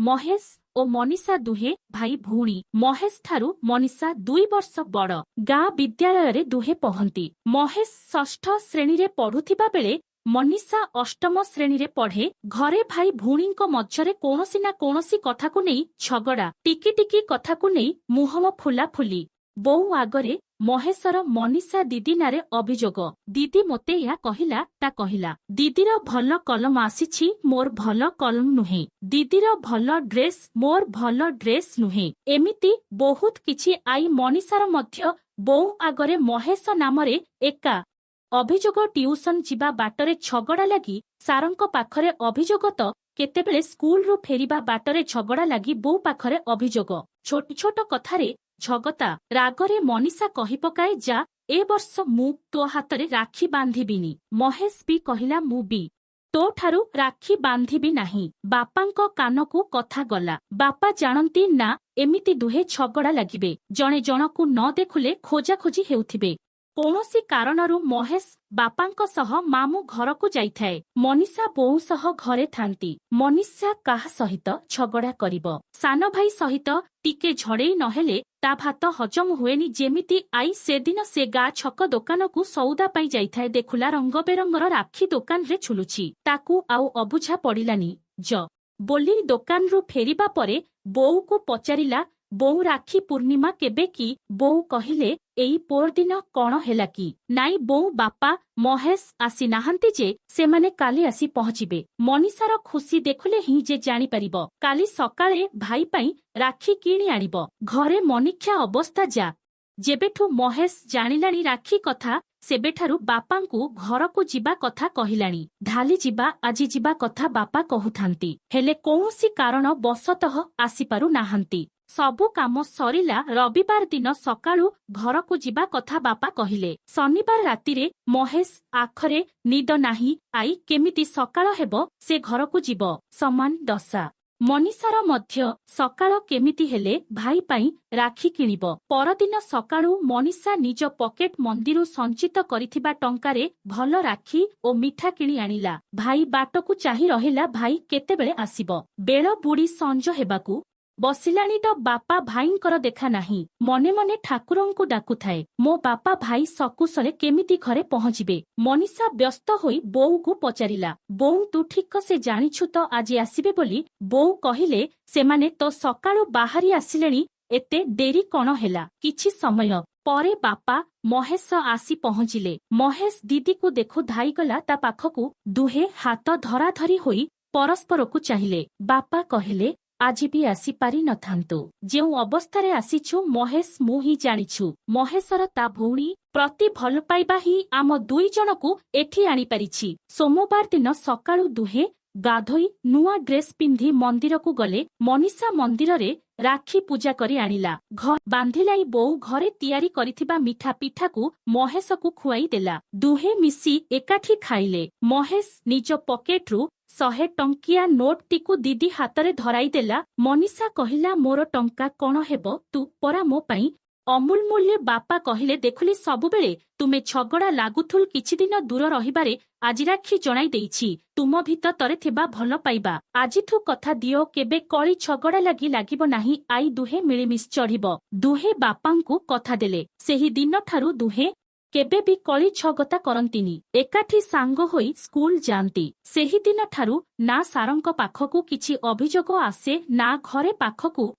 महेश ओ मनीषा दुहे भाई भूणी। महेश ठारू मनीषा 2 वर्ष बड़। गाँ विद्यालय रे दुहे पढ़ती। महेश षष्ठ श्रेणी रे पढ़ुथिबा बेले मनीषा अष्टम श्रेणी रे पढ़े। घरे भाई भूणींको मध्यरे कोनोसी ना कोनोसी कथाकु नेई झगड़ा, टिकी टिकी कथाकु नेई मुहम फुलाफुली। बोऊ आगरे महेशर मनीषा दीदी नारे अभियोग। दीदी मोते या कहिला ता कहिला। दीदीर भल कलम आसीछि, मोर भल कलम नुहे। दीदीर भल ड्रेस, मोर भल ड्रेस नुहे। एमिति बहुत किछि आई मनीषार मध्य बोऊ आगरे महेश नामरे एका अभियोग। ट्यूशन जिबा बाटरे झगड़ा लगी सारंक पाखरे अभियोग तो केतेबेले स्कूल रु फेरिबा बाटरे झगड़ा लगी बोऊ पाखरे अभियोग। छोट छोट कथारे झगता रागरे मनीषा कहि पकाए, जा ए वर्ष मु तो हातरे राखी बांधिबिनी। महेश भी कहिला, मु भी तो ठारू राखी बांधिबी नाही। बापांको कानकू कथा गला। बापा जानती ना एमिति दुहे झगड़ा लागिबे। जणे जनकू न देखुले खोजा खोजी हेउथिबे। कौनसी कारणरू महेश बापांको सह मामू घरकू जाइथाए। मनीषा बोऊ सह घरे थांती। मनीषा काहा सहित झगड़ा करिबो? सान भाई सहित टिके झड़ेई नहेले ता भात हजम हुएनी। जेमिति आई सेदिन से गा छक दोकानकू सौदा पाई जाइथाए। देखुला रंग बेरंगर राखी दोकान रे छुलुछि। ताकू आउ अबुझा पड़िलानी। ज बोली दोकान रु फेरिबा परे बोऊ को पचारिला, बोऊ राखी पूर्णिमा केबे की? बोऊ कहिले, एई पोर दिन कौन हेला की? नाई बोऊ बापा महेश आसी नाहांती जे, सेमाने काली आसी पहुंचिबे। मनीषार खुशी देखुले ही जे जानी परिबो। काली सकाळे भाई पाई राखी किणी आनिबो। घरे मनीक्षा अवस्था जा। जेबेठू महेश जानिलानी राखी कथा सेबेठारू बापांकू घरकू जिबा कथा कहिलानी। ढाली जिबा आजी जिबा कथा बापा कहुथांती, हेले कौनसी कारण बसतः आसीपारू नाहांती। सबु काम सरिला रविवार दिन सकाळू घरकू जिबा कथा बापा कहिले। शनिवार रातिरे महेश आखरे निद नाही आई केमिति सकाळ हेबो से घरकू जिबो। समान दशा मनीषार मध्य। सकाळ केमिति हेले भाई पाई राखी किणिबो। परदिन सकाळू मनीषा निज पकेट मंदिरु संचित करिथिबा टंकारे भल राखी ओ मिठा किणी आनिला। भाई बाटकू चाहि रहिला, भाई केतेबेले आसीबो। बेळ बुडी संज हेबाकू बसिलाणी तो बापा भाईंकर देखा नाही। मने मने ठाकुरंकू डाकुथाए, मो बापा भाई सकुशले केमिति घरे पहुंचिबे। मनीषा व्यस्त होई बोऊ को पचारिला, बोऊ तू ठीक से जानिछु तो आज आसीबे बोली? बोऊ कहिले, सेमाने तो सकाळू बाहारी आसिलेणी, एते डेरी कौन हेला? किछि समय परे बापा महेश आसी पहुंचिले। महेश दीदी को देखु धाईगला ता पाखकू। दुहे हाथ धराधरी होई परस्परकू चाहिले। बापा कहिले, आज भी आसी पारि नथांतु। जेउ अवस्थारे आसीछु महेश मु ही जानिछु। महेशर ता भौणी प्रति भल पाइबा ही आम दुई जनकू एठी आनी पारिछि। सोमवार दिन सकाळू दुहे गाधोई नुआ ड्रेस पिंधि मंदिर को गले। मनीषा मंदिर रे राखी पूजा करी आनिला। घर बांधिलाई बोऊ घरे तियारी करिथिबा मिठा पिठा को महेश को खुआई देला। दुहे मिसी एकाठी खाइले। महेश निज पकेट रु 100 टंकिया नोट टीकू दीदी हातरे धराई देला। मनीषा कहिला, मोर टंका कौन हेबो? तू परा मो पाई अमूल मूल्य। बापा कहिले, देखुली सबुबेले तुमे झगड़ा लागुथुल, किछि दिन दूर रहिबारे आज राखी जणाई देइछि। तुम भितरे थिबा भल पाइबा आजिठू कथा दियो, केबे कଳି झगड़ा लागी लागिबो नाही। आई दुहे मिलिमिश चढ़िबो। दुहे बापांकू कथा देले। सेही दिन ठारू दुहे केबे भी कଳି झगता करंतिनी। एकाठी सांग होई स्कूल जांती। सेही दिन ठारू ना सारंक पाखकू किछि अभियोग आसे, ना घरे पाखकू